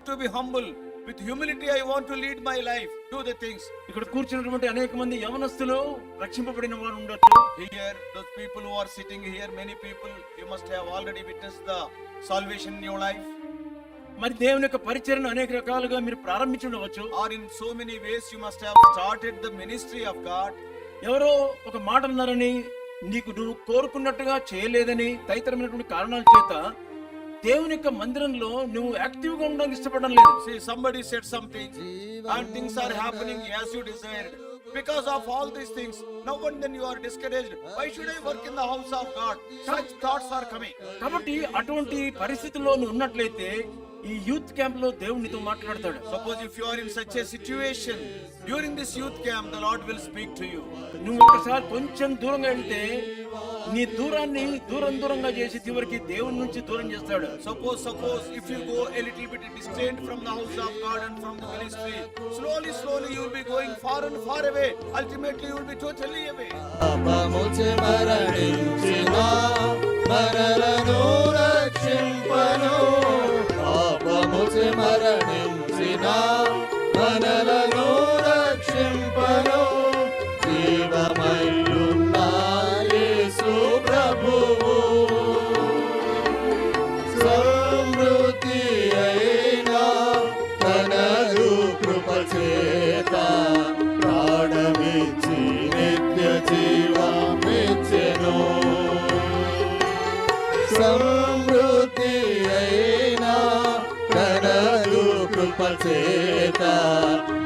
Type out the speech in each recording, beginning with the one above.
to be humble. With humility I want to lead my life, do the things. ఇక్కడ కూర్చున్నటువంటి అనేక మంది యవనస్తులు రక్షింపబడిన వారు ఉండొచ్చు. Here, those people who are sitting here, many people, you must have already witnessed the salvation in your life. మరి దేవుని యొక్క పరిచర్యను అనేక రకాలుగా మీరు ప్రారంభించి ఉండవచ్చు. Or in so many ways you must have started the ministry of God. ఎవరో ఒక మాట అన్నారని, నువ్వు కోరుకున్నట్టుగా చేయలేదని తదితరమైనటువంటి కారణాల చేత దేవుని యొక్క మందిరంలో నువ్వు యాక్టివ్ గా ఉండడానికి ఇష్టపడడం లేదు. See, somebody said something and things are happening as you desired. Because of all these things, now and then you are discouraged. Why should I work in the house of God? Such thoughts are coming. కాబట్టి అటువంటి పరిస్థితుల్లో నువ్వు ఉన్నట్లయితే ఈ youth camp లో దేవుడు నీతో మాట్లాడతాడు. Suppose if you are in such a situation, during this youth camp, the Lord will speak to you. నువ్వు ఒకసారి కొంచెం దూరంగా వెళ్తే నీ దూరాన్ని దూరంగా చేసి చివరికి దేవుని నుంచి దూరం చేస్తాడు. Suppose if you go a little bit distant from the house of God and from the ministry, slowly you will be going far and far away. Ultimately you will be totally away. పాపముచే మరణించిన మనలను రక్షింపను, పాపముచే మరణించిన మనలను రక్షింపను, జీవమయున్న యేసు ప్రభువు, సమృద్ధి అయిన తనదు కృప చేత ప్రాణమిచ్చి నిత్య జీవమిచ్చెను, సమృద్ధి అయిన తనదు కృప చేత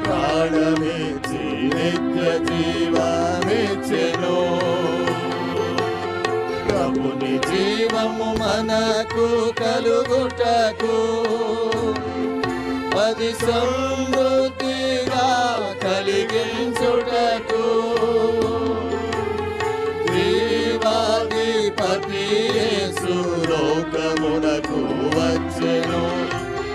ప్రాణమిచ్చి నిత్య జీవమిచ్చెను. ప్రభుని జీవము మనకు కలుగుటకు అది సమృద్ధిగా కలిగించుటకు దేవాధిపతి యేసు లోకమునకు వచ్చెను,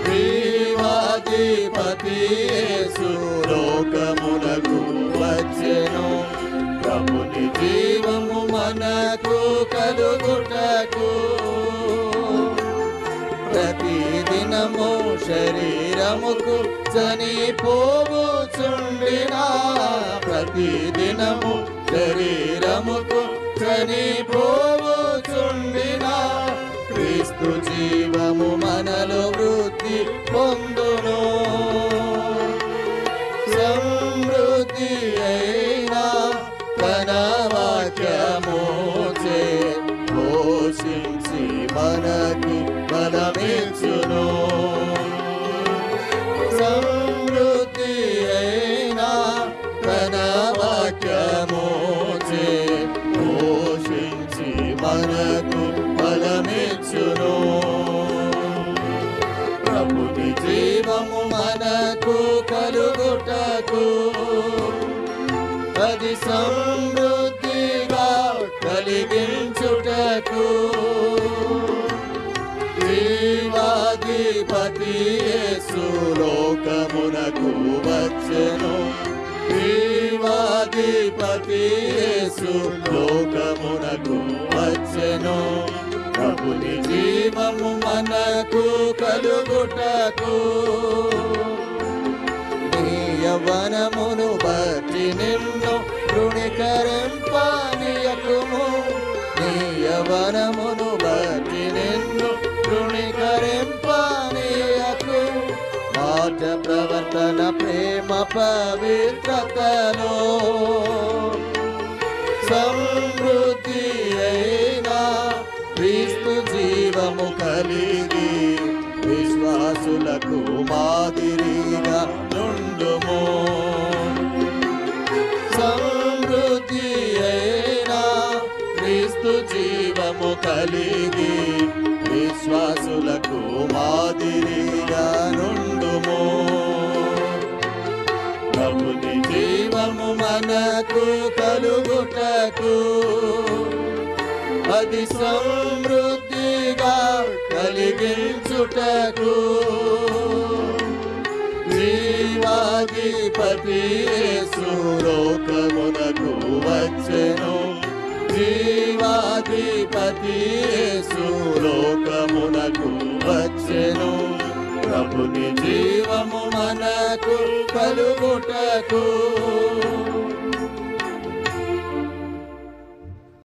దేవాధిపతి యేసు లోకమునకు వచ్చెను. ప్రభుని జీవము మనకు కలుగుటకు ప్రతిదినము శరీరముకు చనిపోవుచుండిన, ప్రతిదినము శరీరముకు చనిపోవుచుండిన క్రీస్తు జీవము మనలో వృద్ధి పొందును, సమృద్ధి అయిన తన వాక్యముచే పోషించి మనకి బలమిచ్చును, సమృద్ధి అయిన తన వాక్యముచే పోషించి మనకు బలమిచ్చును. ప్రభుని జీవము మనకు కలుగుటకు అది సమృద్ధిగా కలిగించుటకు జీవాధిపతి యేసు లోకమునకు వచ్చెను, జీవాధిపతి యేసు లోకమునకు వచ్చెను. ప్రభుని జీవము మనకు కలుగుటకు నీ యవ్వనమును బట్టి నిన్ను తృణీకరింపనీయకుము, నీ యవ్వనమును బట్టి నిన్ను తృణీకరింపనీయకు, మాట ప్రవర్తన ప్రేమ పవిత్రతలో సమృద్ధి అయిన క్రీస్తు జీవము కలిగి విశ్వాసులకు మాదిరిగా నుండుము, సమృద్ధి అయిన క్రీస్తు జీవము కలిగి విశ్వాసులకు మాదిరిగా నుండుము. ప్రభుని జీవము మనకు కలుగుటకు అది సమృద్ధిగా కలిగించుటకు జీవాధిపతి యేసు లోకమునకు వచ్చెను, జీవాధిపతి యేసు లోకమునకు వచ్చెను. ప్రభుని జీవము మనకు కలుగుటకు